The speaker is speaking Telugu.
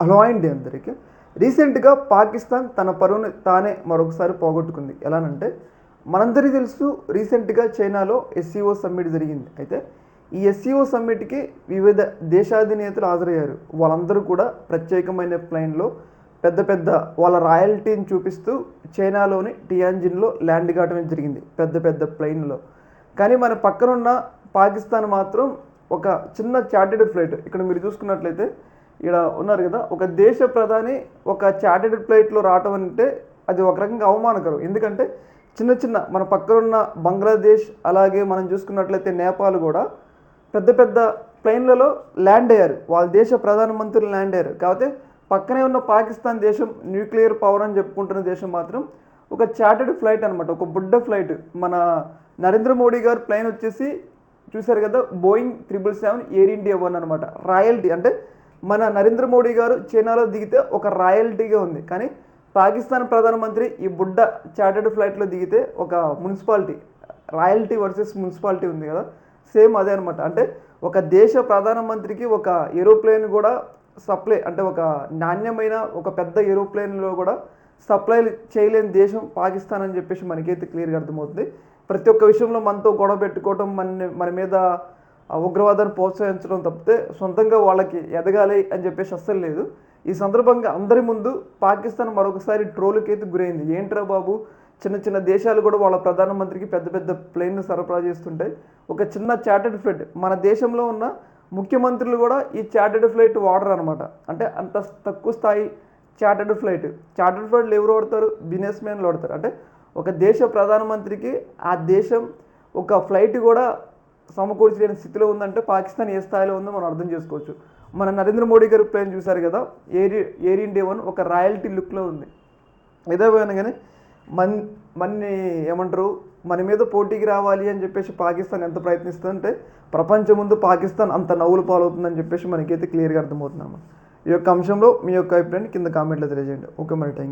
హలో అండి అందరికీ. రీసెంట్గా పాకిస్తాన్ తన పరువుని తానే మరొకసారి పోగొట్టుకుంది. ఎలానంటే మనందరికీ తెలుసు, రీసెంట్గా చైనాలో ఎస్సీఓ సమ్మిట్ జరిగింది. అయితే ఈ ఎస్సీఓ సమ్మిట్కి వివిధ దేశాధినేతలు హాజరయ్యారు. వాళ్ళందరూ కూడా ప్రత్యేకమైన ప్లైన్లో పెద్ద పెద్ద వాళ్ళ రాయల్టీని చూపిస్తూ చైనాలోని టియాన్జిన్లో ల్యాండ్ కావడం జరిగింది, పెద్ద పెద్ద ప్లైన్లో. కానీ మన పక్కనున్న పాకిస్తాన్ మాత్రం ఒక చిన్న చార్టెడ్ ఫ్లైట్, ఇక్కడ మీరు చూసుకున్నట్లయితే ఇక్కడ ఉన్నారు కదా, ఒక దేశ ప్రధాని ఒక చార్టెడ్ ఫ్లైట్లో రావటం అంటే అది ఒక రకంగా అవమానకరం. ఎందుకంటే చిన్న చిన్న మన పక్కనున్న బంగ్లాదేశ్, అలాగే మనం చూసుకున్నట్లయితే నేపాల్ కూడా పెద్ద పెద్ద ప్లైన్లలో ల్యాండ్ అయ్యారు, వాళ్ళ దేశ ప్రధానమంత్రులు ల్యాండ్ అయ్యారు. కాకపోతే పక్కనే ఉన్న పాకిస్తాన్ దేశం న్యూక్లియర్ పవర్ అని చెప్పుకుంటున్న దేశం మాత్రం ఒక చార్టెడ్ ఫ్లైట్ అనమాట, ఒక బుడ్డ ఫ్లైట్. మన నరేంద్ర మోడీ గారు ప్లైన్ వచ్చేసి చూశారు కదా, బోయింగ్ 777 ఎయిర్ ఇండియా 1 అనమాట. రాయల్టీ అంటే మన నరేంద్ర మోడీ గారు చైనాలో దిగితే ఒక రాయల్టీగా ఉంది. కానీ పాకిస్తాన్ ప్రధానమంత్రి ఈ బుడ్డ చార్టెడ్ ఫ్లైట్లో దిగితే ఒక మున్సిపాలిటీ, రాయల్టీ వర్సెస్ మున్సిపాలిటీ ఉంది కదా, సేమ్ అదే అనమాట. అంటే ఒక దేశ ప్రధానమంత్రికి ఒక ఏరోప్లేన్ కూడా సప్లై, అంటే ఒక నాణ్యమైన ఒక పెద్ద ఏరోప్లేన్లో కూడా సప్లై చేయలేని దేశం పాకిస్తాన్ అని చెప్పేసి మనకైతే క్లియర్గా అర్థమవుతుంది. ప్రతి ఒక్క విషయంలో మనతో గొడవ పెట్టుకోవటం, మన మీద ఉగ్రవాదాన్ని ప్రోత్సహించడం తప్పితే సొంతంగా వాళ్ళకి ఎదగాలి అని చెప్పేసి అస్సలు లేదు. ఈ సందర్భంగా అందరి ముందు పాకిస్తాన్ మరొకసారి ట్రోల్కి అయితే గురైంది. ఏంట్రా బాబు, చిన్న చిన్న దేశాలు కూడా వాళ్ళ ప్రధానమంత్రికి పెద్ద పెద్ద ప్లేన్ను సరఫరా చేస్తుంటాయి, ఒక చిన్న చార్టెడ్ ఫ్లైట్, మన దేశంలో ఉన్న ముఖ్యమంత్రులు కూడా ఈ చార్టెడ్ ఫ్లైట్ వాడరు అనమాట. అంటే అంత తక్కువ స్థాయి చార్టెడ్ ఫ్లైట్. చార్టెడ్ ఫ్లైట్లు ఎవరు వాడతారు? బిజినెస్ మ్యాన్లు వాడతారు. అంటే ఒక దేశ ప్రధానమంత్రికి ఆ దేశం ఒక ఫ్లైట్ కూడా సమకూర్చలేని స్థితిలో ఉందంటే పాకిస్తాన్ ఏ స్థాయిలో ఉందో మనం అర్థం చేసుకోవచ్చు. మన నరేంద్ర మోడీ గారు ప్లేన్ చూశారు కదా, ఎయిర్ ఇండియా 1 ఒక రాయల్టీ లుక్లో ఉంది. ఏదేమైనా కానీ మన్ని ఏమంటారు, మన మీద పోటీకి రావాలి అని చెప్పేసి పాకిస్తాన్ ఎంత ప్రయత్నిస్తుందంటే ప్రపంచం ముందు పాకిస్తాన్ అంత నవ్వులు పాలవుతుందని చెప్పేసి మనకైతే క్లియర్గా అర్థమవుతున్నాము. ఈ యొక్క అంశంలో మీ యొక్క అభిప్రాయాన్ని కింద కామెంట్లో తెలియజేయండి. ఓకే మరి, థ్యాంక్ యూ.